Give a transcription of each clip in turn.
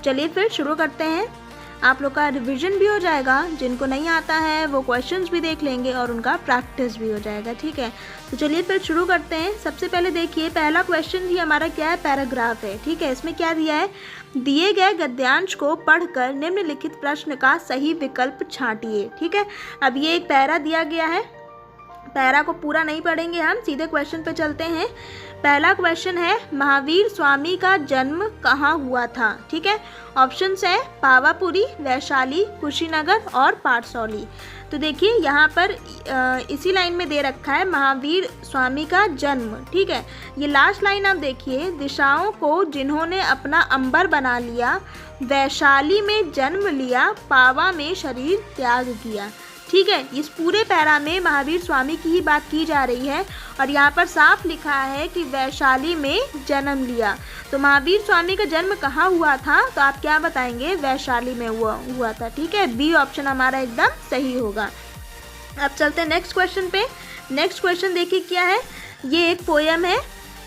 चलिए फिर शुरू करते हैं। आप लोग का रिवीजन भी हो जाएगा, जिनको नहीं आता है वो क्वेश्चंस भी देख लेंगे और उनका प्रैक्टिस भी हो जाएगा, ठीक है। तो चलिए फिर शुरू करते हैं। सबसे पहले देखिए, पहला क्वेश्चन ही हमारा क्या है, पैराग्राफ है, ठीक है। इसमें क्या दिया है, दिए गए गद्यांश को पढ़कर निम्नलिखित प्रश्न का सही विकल्प छांटिए, ठीक है। अब ये एक पैरा दिया गया है, पैरा को पूरा नहीं पढ़ेंगे हम, सीधे क्वेश्चन पे चलते हैं। पहला क्वेश्चन है, महावीर स्वामी का जन्म कहाँ हुआ था, ठीक है। ऑप्शंस है पावापुरी, वैशाली, कुशीनगर और पाठसौली। तो देखिए यहाँ पर इसी लाइन में दे रखा है महावीर स्वामी का जन्म, ठीक है। ये लास्ट लाइन आप देखिए, दिशाओं को जिन्होंने अपना अंबर बना लिया, वैशाली में जन्म लिया, पावा में शरीर त्याग किया, ठीक है। इस पूरे पैरा में महावीर स्वामी की ही बात की जा रही है और यहाँ पर साफ लिखा है कि वैशाली में जन्म लिया। तो महावीर स्वामी का जन्म कहाँ हुआ था, तो आप क्या बताएंगे, वैशाली में हुआ था, ठीक है। बी ऑप्शन हमारा एकदम सही होगा। अब चलते हैं नेक्स्ट क्वेश्चन पे। नेक्स्ट क्वेश्चन देखिए क्या है, ये एक पोयम है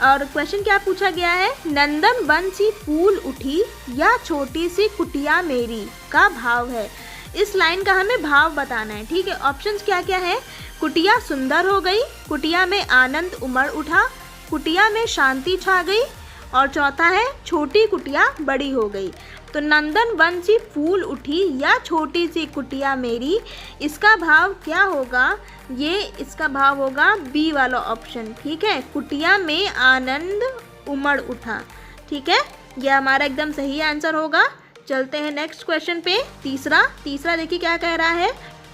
और क्वेश्चन क्या पूछा गया है, नंदन वन सी फूल उठी या छोटी सी कुटिया मेरी का भाव है। इस लाइन का हमें भाव बताना है, ठीक है। ऑप्शंस क्या क्या है, कुटिया सुंदर हो गई, कुटिया में आनंद उमड़ उठा, कुटिया में शांति छा गई और चौथा है छोटी कुटिया बड़ी हो गई। तो नंदन वन सी फूल उठी या छोटी सी कुटिया मेरी, इसका भाव क्या होगा, ये इसका भाव होगा बी वाला ऑप्शन, ठीक है, कुटिया में आनंद उमड़ उठा, ठीक है। यह हमारा एकदम सही आंसर होगा। चलते हैं नेक्स्ट क्वेश्चन पे। तीसरा देखिए क्या कह रहा है,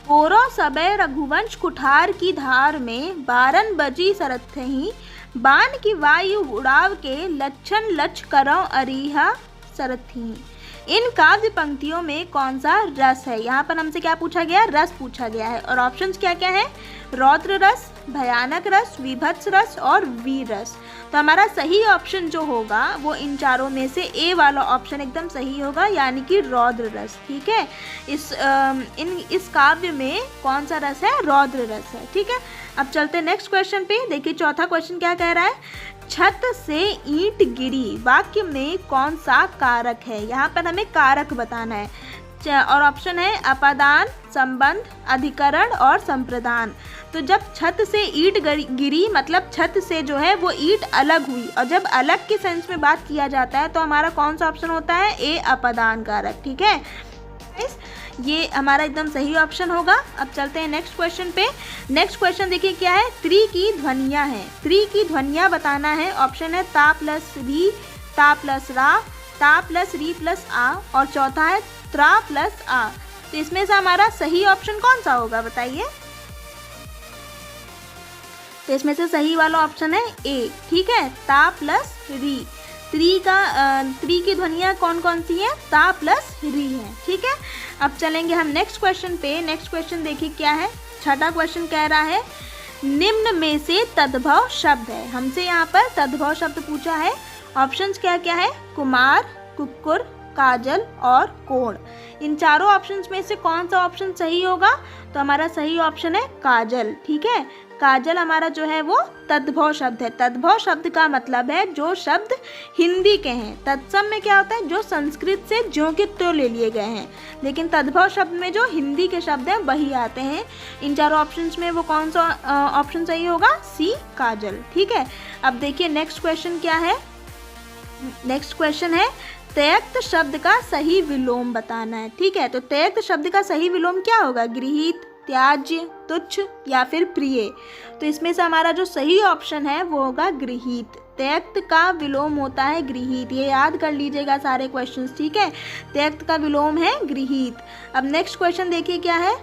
गोरो सबे रघुवंश कुठार की धार में 12 बजी सरत ही, बाण की वायु उड़ाव के लच्छन लच करो अरिहा सरत ही। इन काव्य पंक्तियों में कौन सा रस है, यहाँ पर हमसे क्या पूछा गया, रस पूछा गया है और ऑप्शंस क्या क्या है, रौद्र रस, भयानक रस, विभत्स रस और वीर रस। तो हमारा सही ऑप्शन जो होगा वो इन चारों में से ए वाला ऑप्शन एकदम सही होगा, यानी कि रौद्र रस, ठीक है। इस काव्य में कौन सा रस है, रौद्र रस है, ठीक है। अब चलते हैं नेक्स्ट क्वेश्चन पे। देखिए चौथा क्वेश्चन क्या कह रहा है, छत से ईंट गिरी वाक्य में कौन सा कारक है, यहाँ पर हमें कारक बताना है और ऑप्शन है अपादान, संबंध, अधिकरण और संप्रदान। तो जब छत से ईंट गिरी मतलब छत से जो है वो ईंट अलग हुई, और जब अलग के सेंस में बात किया जाता है तो हमारा कौन सा ऑप्शन होता है, ए अपादान कारक, ठीक है। ये हमारा एकदम सही ऑप्शन होगा। अब चलते हैं नेक्स्ट क्वेश्चन पे। नेक्स्ट क्वेश्चन देखिए क्या है, त्रि की ध्वनियाँ हैं, त्रि की ध्वनियाँ बताना है। ऑप्शन है ता प्लस री, ता प्लस रा, ता प्लस री प्लस आ और चौथा है त्रा प्लस आ। तो इसमें से हमारा सही ऑप्शन कौन सा होगा बताइए। तो इसमें से सही वाला ऑप्शन है ए, ठीक है, ता प्लस री। त्रि की ध्वनियाँ कौन कौन सी हैं, ता प्लस री है, ठीक है। अब चलेंगे हम नेक्स्ट क्वेश्चन पे। नेक्स्ट क्वेश्चन देखिए क्या है, छठा क्वेश्चन कह रहा है, निम्न में से तद्भव शब्द है। हमसे यहाँ पर तद्भव शब्द पूछा है। ऑप्शंस क्या क्या है, कुमार, कुक्कुर, काजल और कोण। इन चारों ऑप्शंस में से कौन सा ऑप्शन सही होगा, तो हमारा सही ऑप्शन है काजल, ठीक है। काजल हमारा जो है वो तद्भव शब्द है। तद्भव शब्द का मतलब है जो शब्द हिंदी के हैं। तत्सम में क्या होता है, जो संस्कृत से ज्यों के त्यों ले लिए गए हैं, लेकिन तद्भव शब्द में जो हिंदी के शब्द हैं वही आते हैं। इन चारों ऑप्शंस में वो कौन सा ऑप्शन सही होगा, सी काजल, ठीक है। अब देखिए नेक्स्ट क्वेश्चन क्या है। नेक्स्ट क्वेश्चन है, त्यक्त शब्द का सही विलोम बताना है, ठीक है। तो त्यक्त शब्द का सही विलोम क्या होगा, गृहीत, त्याज्य, तुच्छ या फिर प्रिय। तो इसमें से हमारा जो सही ऑप्शन है वो होगा गृहीत। त्यक्त का विलोम होता है गृहीत, ये याद कर लीजिएगा सारे क्वेश्चंस, ठीक है। त्यक्त का विलोम है गृहीत। अब नेक्स्ट क्वेश्चन देखिए क्या है।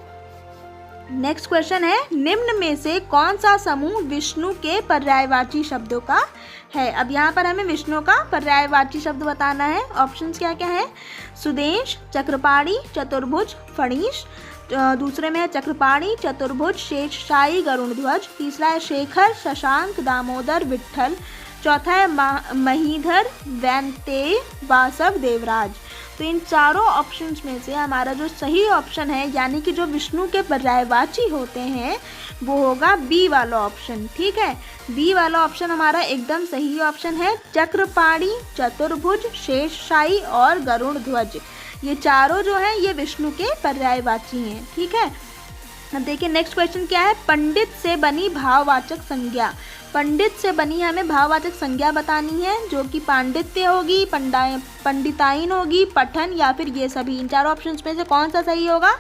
नेक्स्ट क्वेश्चन है, निम्न में से कौन सा समूह विष्णु के पर्यायवाची शब्दों का है। अब यहाँ पर हमें विष्णु का पर्यायवाची शब्द बताना है। ऑप्शंस क्या क्या है, सुदेश, चक्रपाणी, चतुर्भुज, फणीश। दूसरे में है चक्रपाणी, चतुर्भुज, शेषशायी, गरुड़ध्वज। तीसरा है शेखर, शशांक, दामोदर, विट्ठल। चौथा है महीधर, वैनतेय, वासव, देवराज। तो इन चारों ऑप्शंस में से हमारा जो सही ऑप्शन है, यानी कि जो विष्णु के पर्यायवाची होते हैं, वो होगा बी वाला ऑप्शन, ठीक है। बी वाला ऑप्शन हमारा एकदम सही ऑप्शन है। चक्रपाणी, चतुर्भुज, शेषशायी और गरुड़ ध्वज, ये चारों जो है ये विष्णु के पर्यायवाची हैं। ठीक है, अब देखिए नेक्स्ट क्वेश्चन क्या है। पंडित से बनी भाववाचक संज्ञा। पंडित से बनी हमें भाववाचक संज्ञा बतानी है, जो कि पांडित्य होगी, पंडिताइन होगी, पठन या फिर ये सभी। इन चारों ऑप्शंस में से कौन सा सही होगा?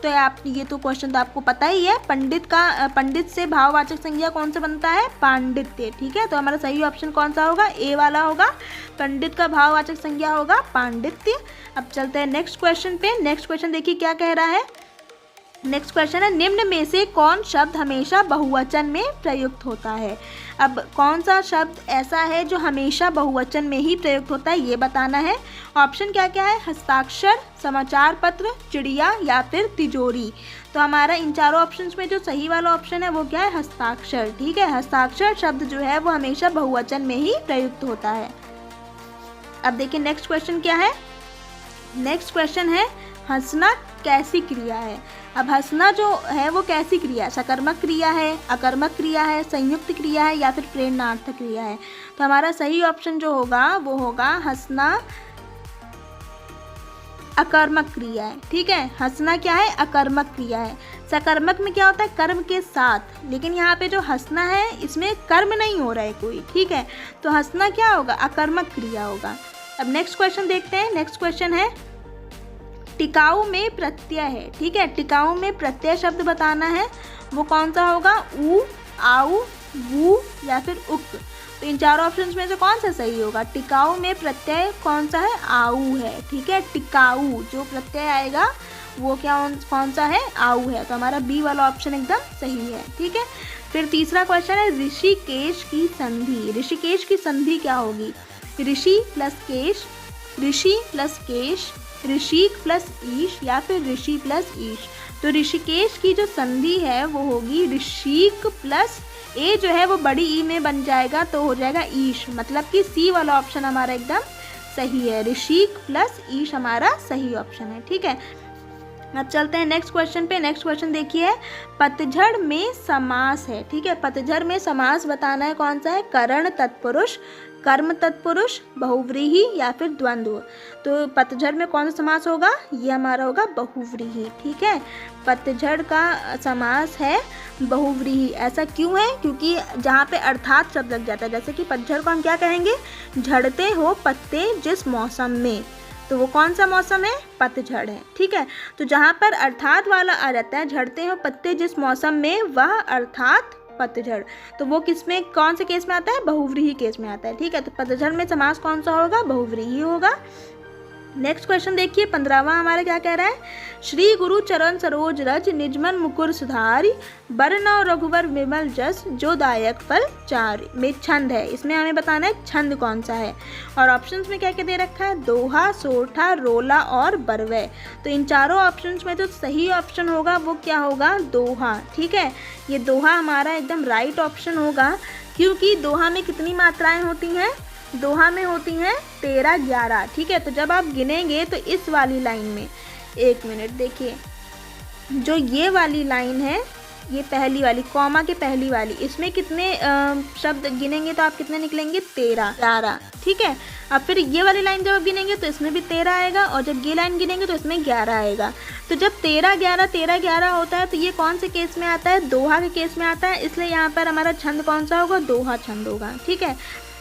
तो आप ये तो क्वेश्चन तो आपको पता ही है। पंडित से भाववाचक संज्ञा कौन सा बनता है? पांडित्य। ठीक है, तो हमारा सही ऑप्शन कौन सा होगा? ए वाला होगा। पंडित का भाववाचक संज्ञा होगा पांडित्य। अब चलते हैं नेक्स्ट क्वेश्चन पे। नेक्स्ट क्वेश्चन देखिए क्या कह रहा है। नेक्स्ट क्वेश्चन है, निम्न में से कौन शब्द हमेशा बहुवचन में प्रयुक्त होता है? अब कौन सा शब्द ऐसा है जो हमेशा बहुवचन में ही प्रयुक्त होता है, ये बताना है। ऑप्शन क्या क्या है? हस्ताक्षर, समाचार पत्र, चिड़िया या फिर तिजोरी। तो हमारा इन चारों ऑप्शंस में जो सही वाला ऑप्शन है वो क्या है? हस्ताक्षर। ठीक है, हस्ताक्षर शब्द जो है वो हमेशा बहुवचन में ही प्रयुक्त होता है। अब देखिए नेक्स्ट क्वेश्चन क्या है। नेक्स्ट क्वेश्चन है, हंसना कैसी क्रिया है? अब हंसना जो है वो कैसी क्रिया है? सकर्मक क्रिया है, अकर्मक क्रिया है, संयुक्त क्रिया है या फिर प्रेरणार्थक क्रिया है? तो हमारा सही ऑप्शन जो होगा वो होगा हंसना अकर्मक क्रिया है। ठीक है, हंसना क्या है? अकर्मक क्रिया है। सकर्मक में क्या होता है? कर्म के साथ, लेकिन यहाँ पे जो हंसना है इसमें कर्म नहीं हो रहा है कोई। ठीक है, तो हंसना क्या होगा? अकर्मक क्रिया होगा। अब नेक्स्ट क्वेश्चन देखते हैं। नेक्स्ट क्वेश्चन है, टिकाऊ में प्रत्यय है। ठीक है, टिकाऊ में प्रत्यय शब्द बताना है, वो कौन सा होगा? ऊ, आऊ, वू या फिर उक। तो इन चारों ऑप्शंस में से कौन सा सही होगा? टिकाऊ में प्रत्यय कौन सा है? आऊ है। ठीक है, टिकाऊ जो प्रत्यय आएगा वो कौन सा है? आऊ है। तो हमारा बी वाला ऑप्शन एकदम सही है। ठीक है, फिर तीसरा क्वेश्चन है, ऋषिकेश की संधि। ऋषिकेश की संधि क्या होगी? ऋषि प्लस केश, ऋषि प्लस केश, ऋषिक प्लस ईश या फिर ऋषि प्लस ईश। तो ऋषिकेश की जो संधि है वो होगी ऋषिक प्लस ए जो है वो बड़ी ई में बन जाएगा तो हो जाएगा ईश। मतलब कि सी वाला ऑप्शन हमारा एकदम सही है। ऋषिक प्लस ईश हमारा सही ऑप्शन है। ठीक है, अब चलते हैं नेक्स्ट क्वेश्चन पे। नेक्स्ट क्वेश्चन देखिए, पतझड़ में समास है। ठीक है, पतझड़ में समास बताना है, कौन सा है? करण तत्पुरुष, कर्म तत्पुरुष, बहुव्रीहि या फिर द्वंद्व। तो पतझड़ में कौन सा समास होगा? ये हमारा होगा बहुव्रीहि। ठीक है, पतझड़ का समास है बहुव्रीहि। ऐसा क्यों है? क्योंकि जहाँ पे अर्थात शब्द लग जाता है, जैसे कि पतझड़ को हम क्या कहेंगे? झड़ते हो पत्ते जिस मौसम में, तो वो कौन सा मौसम है? पतझड़ है। ठीक है, तो जहाँ पर अर्थात वाला आ जाता है, झड़ते हो पत्ते जिस मौसम में, वह अर्थात पतझड़, तो वो किस में, कौन से केस में आता है? बहुव्रीहि केस में आता है। ठीक है, तो पतझड़ में समास कौन सा होगा? बहुव्रीहि होगा। नेक्स्ट क्वेश्चन देखिए, 15वां हमारा क्या कह रहा है? श्री गुरु चरण सरोज रज, निजमन मुकुर सुधारी, बरनौ रघुवर विमल जस, जो दायक फल चारि। में छंद है, इसमें हमें बताना है छंद कौन सा है। और ऑप्शंस में क्या क्या दे रखा है? दोहा, सोरठा, रोला और बरवै। तो इन चारों ऑप्शंस में जो सही ऑप्शन होगा वो क्या होगा? दोहा। ठीक है, ये दोहा हमारा एकदम राइट ऑप्शन होगा, क्योंकि दोहा में कितनी मात्राएं होती हैं? दोहा में होती हैं 13, 11। ठीक है, तो जब आप गिनेंगे तो इस वाली लाइन में, एक मिनट देखिए, जो ये वाली लाइन है, ये पहली वाली कॉमा के पहली वाली, इसमें कितने शब्द गिनेंगे तो आप कितने निकलेंगे? 13, 11। ठीक है, अब फिर ये वाली लाइन जब आप गिनेंगे तो इसमें भी 13 आएगा, और जब ये लाइन गिनेंगे तो इसमें 11 आएगा। तो जब 13, 11, 13, 11 होता है तो ये कौन से केस में आता है? दोहा के केस में आता है। इसलिए यहाँ पर हमारा छंद कौन सा होगा? दोहा छंद होगा। ठीक है,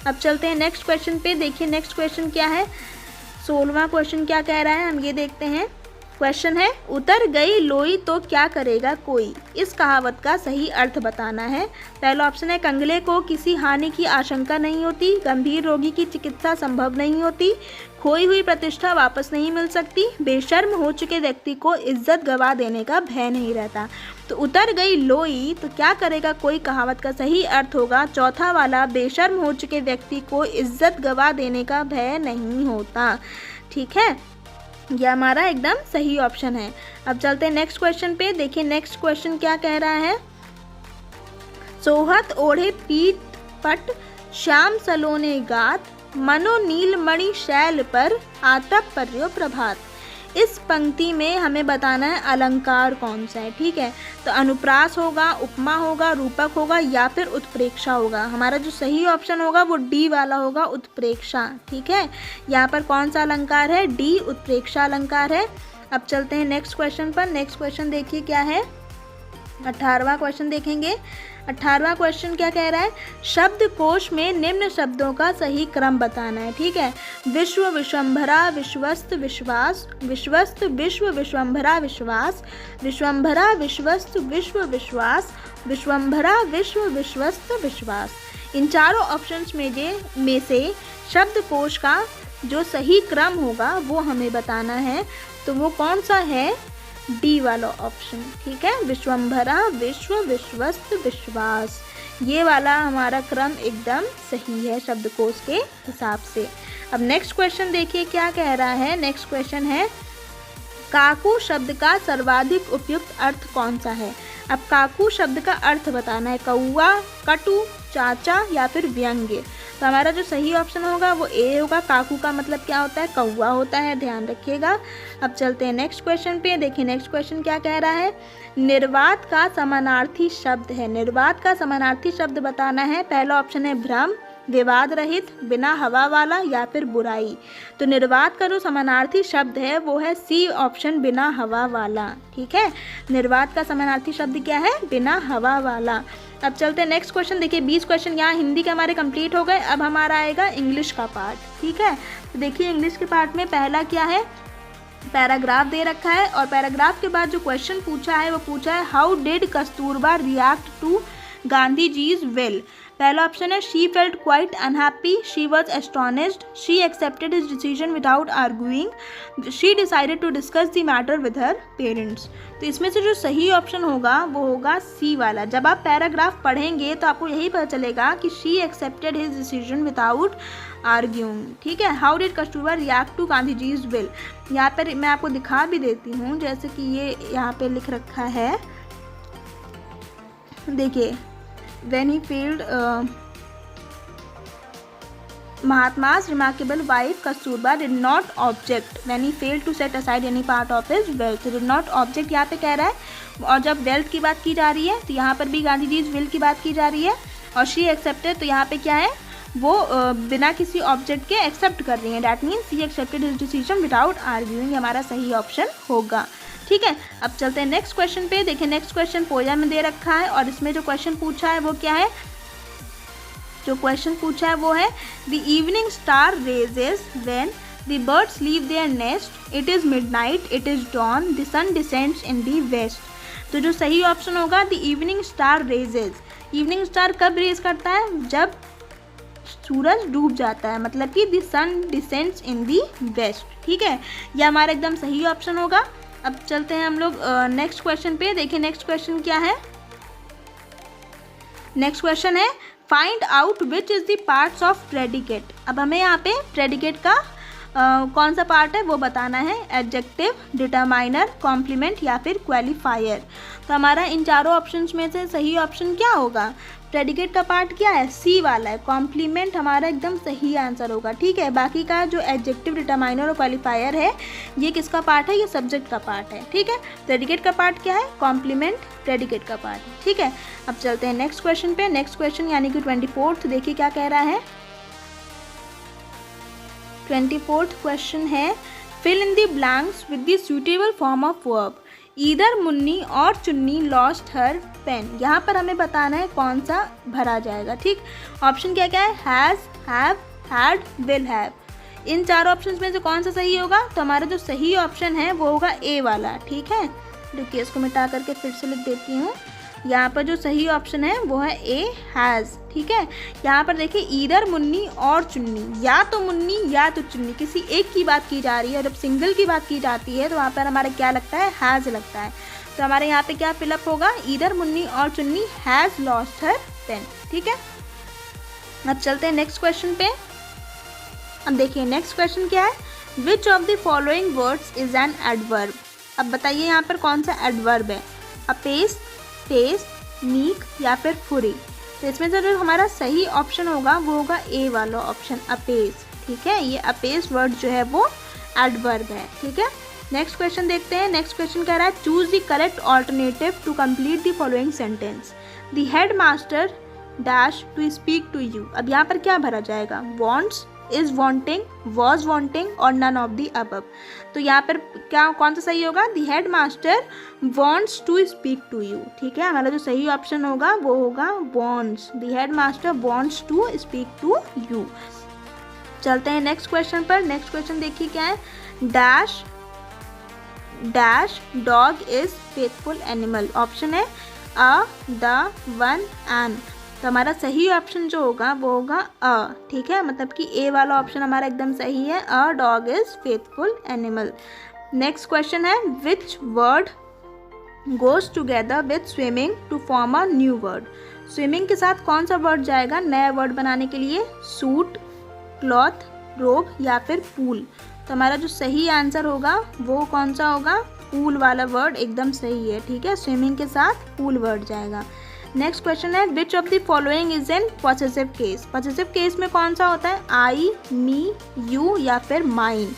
अब चलते हैं नेक्स्ट क्वेश्चन पे। देखिए नेक्स्ट क्वेश्चन क्या है, 16वां क्वेश्चन क्या कह रहा है, हम ये देखते हैं। क्वेश्चन है, उतर गई लोई तो क्या करेगा कोई। इस कहावत का सही अर्थ बताना है। पहला ऑप्शन है, कंगले को किसी हानि की आशंका नहीं होती, गंभीर रोगी की चिकित्सा संभव नहीं होती, खोई हुई प्रतिष्ठा वापस नहीं मिल सकती, बेशर्म हो चुके व्यक्ति को इज्जत गवा देने का भय नहीं रहता। तो उतर गई लोई तो क्या करेगा कोई कहावत का सही अर्थ होगा चौथा वाला, बेशर्म हो चुके व्यक्ति को इज्जत गवा देने का भय नहीं होता। ठीक है, यह हमारा एकदम सही ऑप्शन है। अब चलते हैं नेक्स्ट क्वेश्चन पे। देखिए नेक्स्ट क्वेश्चन क्या कह रहा है, सोहत ओढ़े पीठ पट, श्याम सलोने गात, मनो नीलमणि शैल पर, आतप पर्यो प्रभात। इस पंक्ति में हमें बताना है अलंकार कौन सा है, ठीक है। तो अनुप्रास होगा, उपमा होगा, रूपक होगा या फिर उत्प्रेक्षा होगा। हमारा जो सही ऑप्शन होगा वो डी वाला होगा, उत्प्रेक्षा, ठीक है। यहाँ पर कौन सा अलंकार है, डी, उत्प्रेक्षा अलंकार है। अब चलते हैं नेक्स्ट क्वेश्चन पर। नेक्स्ट क्वेश्चन देखिए क्या है, 18वां क्वेश्चन देखेंगे। 18वां क्वेश्चन क्या कह रहा है, शब्दकोश में निम्न शब्दों का सही क्रम बताना है, ठीक है। विश्व, विश्वम्भरा, विश्वस्त, विश्वास, विश्वस्त, विश्व, विश्वम्भरा, विश्वास, विश्वम्भरा, विश्वस्त, विश्व, विश्वास, विश्वम्भरा, विश्व, विश्वस्त, विश्वास। इन चारों ऑप्शंस में से शब्दकोश का जो सही क्रम होगा वो हमें बताना है। तो वो कौन सा है, डी वाला ऑप्शन, ठीक है। विश्वम्भरा, विश्व, विश्वस्त, विश्वास, ये वाला हमारा क्रम एकदम सही है शब्दकोश के हिसाब से। अब नेक्स्ट क्वेश्चन देखिए क्या कह रहा है। नेक्स्ट क्वेश्चन है, काकू शब्द का सर्वाधिक उपयुक्त अर्थ कौन सा है। अब काकू शब्द का अर्थ बताना है, कौआ, कटु, चाचा या फिर व्यंग्य। तो हमारा जो सही ऑप्शन होगा वो ए होगा। काकू का मतलब क्या होता है, कौआ होता है, ध्यान रखिएगा। अब चलते हैं नेक्स्ट क्वेश्चन पे। देखिए नेक्स्ट क्वेश्चन क्या कह रहा है, निर्वात का समानार्थी शब्द है। निर्वात का समानार्थी शब्द बताना है। पहला ऑप्शन है भ्रम, विवाद रहित, बिना हवा वाला या फिर बुराई। तो निर्वात का जो समानार्थी शब्द है वो है सी ऑप्शन, बिना हवा वाला, ठीक है। निर्वात का समानार्थी शब्द क्या है, बिना हवा वाला। अब चलते हैं नेक्स्ट क्वेश्चन। देखिए 20 क्वेश्चन यहाँ हिंदी के हमारे कंप्लीट हो गए। अब हमारा आएगा इंग्लिश का पार्ट, ठीक है। तो देखिए इंग्लिश के पार्ट में पहला क्या है, पैराग्राफ दे रखा है और पैराग्राफ के बाद जो क्वेश्चन पूछा है वो पूछा है, how did Kasturba react to Gandhi ji's will. पहला ऑप्शन है, she felt quite unhappy, she was astonished, she accepted his decision without arguing, she decided to discuss the matter with her parents. तो इसमें से जो सही ऑप्शन होगा वो होगा सी वाला। जब आप पैराग्राफ पढ़ेंगे तो आपको यही पता चलेगा कि she accepted his decision without arguing, ठीक है। How did Kasturba react to Gandhi ji's will, यहाँ पर मैं आपको दिखा भी देती हूँ, जैसे कि ये यहाँ पे लिख रखा है, देखिए when he failed Mahatma's remarkable wife Kasturba did not object when he failed to set aside any part of his wealth. did not object यहाँ पे कह रहा है, और जब वेल्थ की बात की जा रही है तो यहाँ पर भी गांधी जी विल की बात की जा रही है, और शी एक्सेप्टेड तो यहाँ पे क्या है, वो बिना किसी ऑब्जेक्ट के एक्सेप्ट कर रही है। That means she accepted his decision without arguing, हमारा सही ऑप्शन होगा, ठीक है। अब चलते हैं नेक्स्ट क्वेश्चन पे। देखिए नेक्स्ट क्वेश्चन पोएम में दे रखा है और इसमें जो क्वेश्चन पूछा है वो क्या है, जो क्वेश्चन पूछा है वो है, the evening star rises when the birds leave their nest, it is midnight, it is dawn, the sun descends in the west. तो जो सही ऑप्शन होगा, the evening star rises. Evening star कब रेज करता है, जब सूरज डूब जाता है, मतलब कि the sun descends in the west, ठीक है। यह हमारा एकदम सही ऑप्शन होगा। अब चलते हैं हम लोग नेक्स्ट क्वेश्चन पे। देखिए नेक्स्ट क्वेश्चन क्या है, नेक्स्ट क्वेश्चन है, find out which is the parts of predicate. अब हमें यहाँ पे प्रेडिकेट का कौन सा पार्ट है वो बताना है, एडजेक्टिव, डिटरमाइनर, कॉम्प्लीमेंट या फिर क्वालिफायर। तो हमारा इन चारों ऑप्शंस में से सही ऑप्शन क्या होगा, प्रेडिकेट का पार्ट क्या है, सी वाला है, कॉम्प्लीमेंट हमारा एकदम सही आंसर होगा, ठीक है। बाकी का जो एडजेक्टिव, डिटरमाइनर और क्वालिफायर है ये किसका पार्ट है, ये सब्जेक्ट का पार्ट है, ठीक है। प्रेडिकेट का पार्ट क्या है, कॉम्प्लीमेंट प्रेडिकेट का पार्ट है, ठीक है। अब चलते हैं नेक्स्ट क्वेश्चन पे। नेक्स्ट क्वेश्चन यानी कि 24th, देखिए क्या कह रहा है। 24th क्वेश्चन है, fill in the blanks with the suitable form of verb. Either Munni और चुन्नी लॉस्ट हर पेन। यहाँ पर हमें बताना है कौन सा भरा जाएगा, ठीक। ऑप्शन क्या क्या है, has, have, had, will have. इन चार ऑप्शंस में से कौन सा सही होगा, तो हमारा जो सही ऑप्शन है वो होगा ए वाला, ठीक है। देखिए इसको मिटा करके फिर से लिख देती हूँ। यहाँ पर जो सही ऑप्शन है वो है ए, हैज़, ठीक है। यहाँ पर देखिए ईदर मुन्नी और चुन्नी, या तो मुन्नी या तो चुन्नी, किसी एक की बात की जा रही है, और जब सिंगल की बात की जाती है तो वहाँ पर हमारा क्या लगता है, हैज़ लगता है। तो हमारे यहाँ पे क्या फिलअप होगा, ईदर मुन्नी और चुन्नी हैज़ लॉस्ट हर पेन, ठीक है। अब चलते हैं नेक्स्ट क्वेश्चन पे। अब देखिए नेक्स्ट क्वेश्चन क्या है, which of the following words is an adverb. अब बताइए यहाँ पर कौन सा एडवर्ब है, अपेस, पेस, मीक या फिर फुरी। तो इसमें से जो हमारा सही ऑप्शन होगा वो होगा ए वाला ऑप्शन, अपेस, ठीक है। ये अपेस वर्ड जो है वो एडवर्ब है, ठीक है। नेक्स्ट क्वेश्चन देखते हैं। नेक्स्ट क्वेश्चन कह रहा है choose the correct alternative to complete the following sentence. The headmaster dash to speak to you. अब यहाँ पर क्या भरा जाएगा? Wants, is wanting, was wanting और नन ऑफ द अबव। तो यहाँ पर क्या कौन सा सही होगा? The headmaster wants to speak to you. ठीक है, हमारा जो सही ऑप्शन होगा वो होगा wants. The headmaster wants to speak to you. चलते हैं नेक्स्ट क्वेश्चन पर। नेक्स्ट क्वेश्चन देखिए क्या है। Dash dash dog is faithful animal. Option है अ, द, वन, एन। तो हमारा सही ऑप्शन जो होगा वो होगा अ। ठीक है, मतलब कि ए वाला ऑप्शन हमारा एकदम सही है। A dog is faithful animal. Next question है which word goes together with swimming to form a new word. Swimming के साथ कौन सा वर्ड जाएगा नया वर्ड बनाने के लिए? सूट, क्लॉथ, रोब या फिर पूल। तो हमारा जो सही आंसर होगा वो कौन सा होगा? पूल वाला वर्ड एकदम सही है। ठीक है, स्विमिंग के साथ पूल वर्ड जाएगा। नेक्स्ट क्वेश्चन है which of the following is in possessive case. Possessive case में कौन सा होता है? आई, मी, यू या फिर माइन।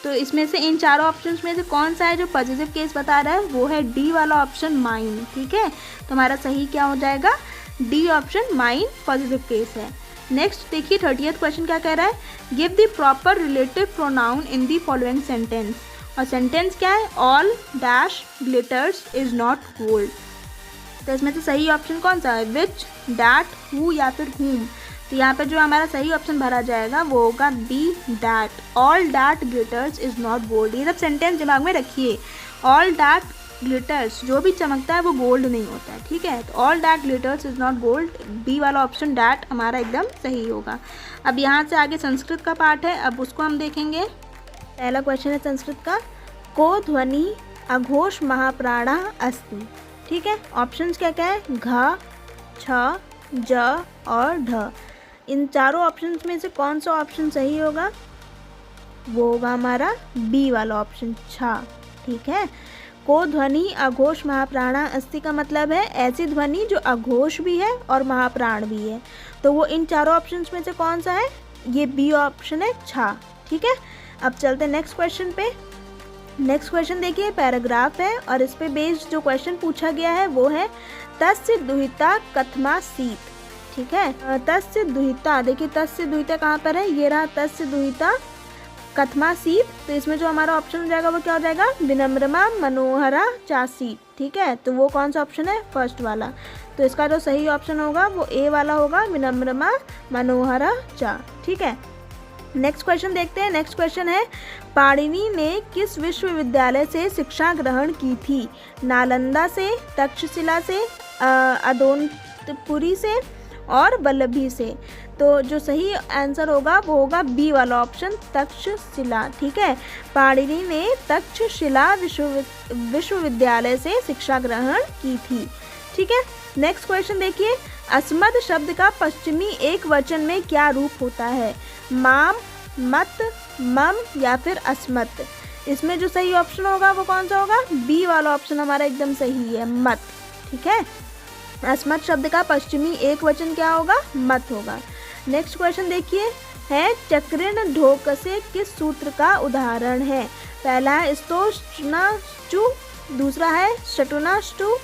तो इसमें से इन चारों ऑप्शंस में से कौन सा है जो पॉसेसिव केस बता रहा है? वो है डी वाला ऑप्शन माइन। ठीक है, तो हमारा सही क्या हो जाएगा? D option mine possessive case है। नेक्स्ट देखिए 30th क्वेश्चन क्या कह रहा है। Give the proper relative pronoun in the following sentence. और सेंटेंस क्या है? All dash glitters is not gold. तो इसमें से सही ऑप्शन कौन सा है? विच, डैट, हु या फिर हुम। तो यहाँ पे जो हमारा सही ऑप्शन भरा जाएगा वो होगा B, that. All that glitters is not gold. ये सब सेंटेंस दिमाग में रखिए। ऑल डैट ग्लिटर्स, जो भी चमकता है वो गोल्ड नहीं होता है। ठीक है, तो all that glitters is not gold, B वाला ऑप्शन डैट हमारा एकदम सही होगा। अब यहाँ से आगे संस्कृत का पार्ट है, अब उसको हम देखेंगे। पहला क्वेश्चन है संस्कृत का। को ध्वनि अघोष महाप्राणा अस्ति। ठीक है, ऑप्शंस क्या क्या है? घ, छ, ज और ढ। इन चारों ऑप्शंस में से कौन सा ऑप्शन सही होगा? वो होगा हमारा बी वाला ऑप्शन छ। ठीक है, को ध्वनि अघोष महाप्राणा अस्ति का मतलब है ऐसी ध्वनि जो अघोष भी है और महाप्राण भी है। तो वो इन चारों ऑप्शंस में से कौन सा है? ये बी ऑप्शन है, छा। ठीक है, अब चलते हैं नेक्स्ट क्वेश्चन पे। नेक्स्ट क्वेश्चन देखिए, पैराग्राफ है और इस पे बेस्ड जो क्वेश्चन पूछा गया है वो है तस्य दुहिता कथमासीत। ठीक है, तस्य दुहिता, देखिए तस्य दुहिता कहाँ पर है? ये रहा तस्य दुहिता कथमासीत। तो इसमें जो हमारा ऑप्शन हो जाएगा वो क्या हो जाएगा? विनम्रमा मनोहरा चासीत। ठीक है, तो वो कौन सा ऑप्शन है? फर्स्ट वाला। तो इसका जो सही ऑप्शन होगा वो ए वाला होगा, विनम्रमा मनोहरा चा। ठीक है, नेक्स्ट क्वेश्चन देखते हैं। नेक्स्ट क्वेश्चन है पाणिनि ने किस विश्वविद्यालय से शिक्षा ग्रहण की थी? नालंदा से, तक्षशिला से, अदोनपुरी से और वल्लभी से। तो जो सही आंसर होगा वो होगा बी वाला ऑप्शन, तक्षशिला। ठीक है, पाणिनि ने तक्षशिला विश्वविद्यालय से शिक्षा ग्रहण की थी। ठीक है, नेक्स्ट क्वेश्चन देखिए, अस्मद शब्द का पश्चिमी एक वचन में क्या रूप होता है? माम, मत, मम या फिर अस्मत। इसमें जो सही ऑप्शन होगा वो कौन सा होगा? बी वाला ऑप्शन हमारा एकदम सही है, मत। ठीक है, अस्मत शब्द का पश्चिमी एक वचन क्या होगा? मत होगा। नेक्स्ट क्वेश्चन देखिए है चक्रिण ढोकसे किस सूत्र का उदाहरण है? पहला है स्तोष्णाष्टु, दूसरा है शटुनाष्टु,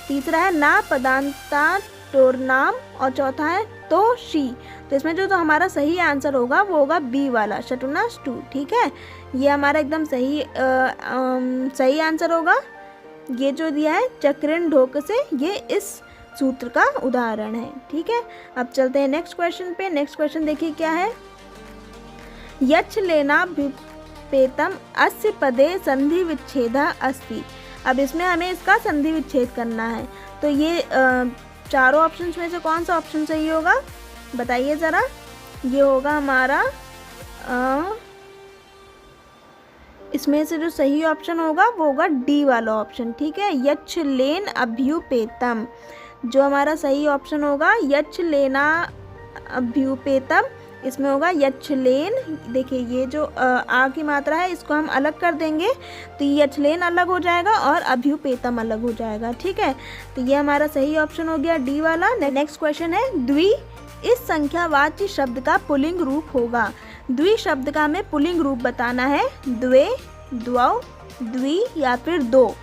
तीसरा है ना पदांता टोरनाम और चौथा है तो शी। तो इसमें जो तो हमारा सही आंसर होगा वो होगा बी वाला, शटुनाष्टु। ठीक है, ये हमारा एकदम सही आंसर होगा। ये जो दिया है चक्रिण ढोकसे, ये इस सूत्र का उदाहरण है। ठीक है, अब चलते हैं नेक्स्ट क्वेश्चन पे। नेक्स्ट क्वेश्चन देखिए क्या है। यच्छ लेना पेतम अस्य पदे संधि विच्छेदा अस्ति। अब इसमें हमें इसका संधि विच्छेद करना है। तो ये चारों ऑप्शंस में से कौन सा ऑप्शन सही होगा बताइए ज़रा। ये होगा हमारा इसमें से जो सही ऑप्शन होगा वो होगा डी वाला ऑप्शन। ठीक है, यच्छ लेन अभ्युपेतम, जो हमारा सही ऑप्शन होगा यच्छ लेना अभ्युपेतम, इसमें होगा यच्छ लेन। देखिए ये जो आ की मात्रा है इसको हम अलग कर देंगे तो यच्छ लेन अलग हो जाएगा और अभ्युपेतम अलग हो जाएगा। ठीक है, तो ये हमारा सही ऑप्शन हो गया डी वाला। नेक्स्ट क्वेश्चन है द्वि इस संख्यावाची शब्द का पुल्लिंग रूप होगा। द्वि शब्द का हमें पुल्लिंग रूप बताना है। द्वे, द्वौ, द्वि या फिर दो।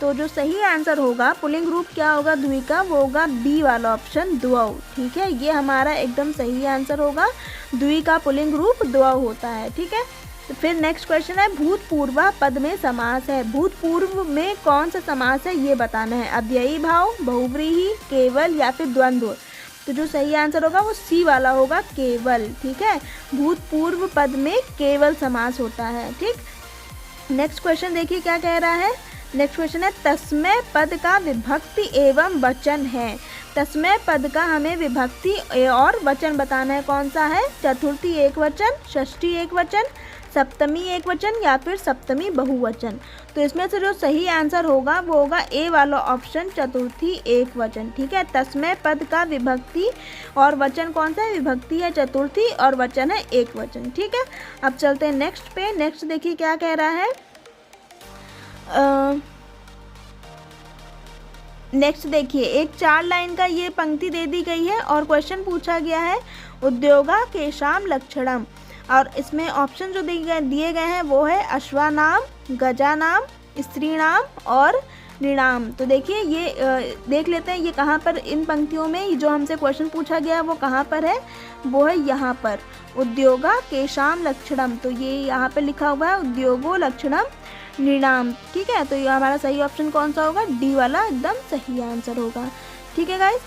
तो जो सही आंसर होगा पुल्लिंग रूप क्या होगा द्वि का, वो होगा बी वाला ऑप्शन द्वौ। ठीक है, ये हमारा एकदम सही आंसर होगा, द्वि का पुल्लिंग रूप द्वौ होता है। ठीक है, तो फिर नेक्स्ट क्वेश्चन है भूतपूर्व पद में समास है। भूतपूर्व में कौन सा समास है ये बताना है, अव्ययी भाव, बहुव्रीहि, केवल या फिर द्वंद्व। तो जो सही आंसर होगा वो सी वाला होगा, केवल। ठीक है, भूतपूर्व पद में केवल समास होता है। ठीक, नेक्स्ट क्वेश्चन देखिए क्या कह रहा है। नेक्स्ट क्वेश्चन है तस्मै पद का विभक्ति एवं वचन है। तस्मै पद का हमें विभक्ति और वचन बताना है, कौन सा है, चतुर्थी एक वचन, षष्ठी एक वचन, सप्तमी एक वचन या फिर सप्तमी बहुवचन। तो इसमें से जो सही आंसर होगा वो होगा ए वाला ऑप्शन, चतुर्थी एक वचन। ठीक है, तस्मै पद का विभक्ति और वचन कौन सा है, विभक्ति है चतुर्थी और वचन है एक वचन। ठीक है, अब चलते हैं नेक्स्ट पे। नेक्स्ट देखिए क्या कह रहा है। नेक्स्ट देखिए एक 4 लाइन का ये पंक्ति दे दी गई है और क्वेश्चन पूछा गया है उद्योगा केशाम लक्षणम, और इसमें ऑप्शन जो दिए गए हैं वो है अश्वानाम, गजानाम, स्त्रीणाम और नृणाम। तो देखिए ये देख लेते हैं ये कहाँ पर, इन पंक्तियों में जो हमसे क्वेश्चन पूछा गया है वो कहाँ पर है, वो है यहाँ पर, उद्योगा केशाम लक्षणम। तो ये यहाँ पर लिखा हुआ है उद्योगो लक्षणम नृणाम। ठीक है, तो ये हमारा सही ऑप्शन कौन सा होगा, डी वाला एकदम सही आंसर होगा। ठीक है गाइस,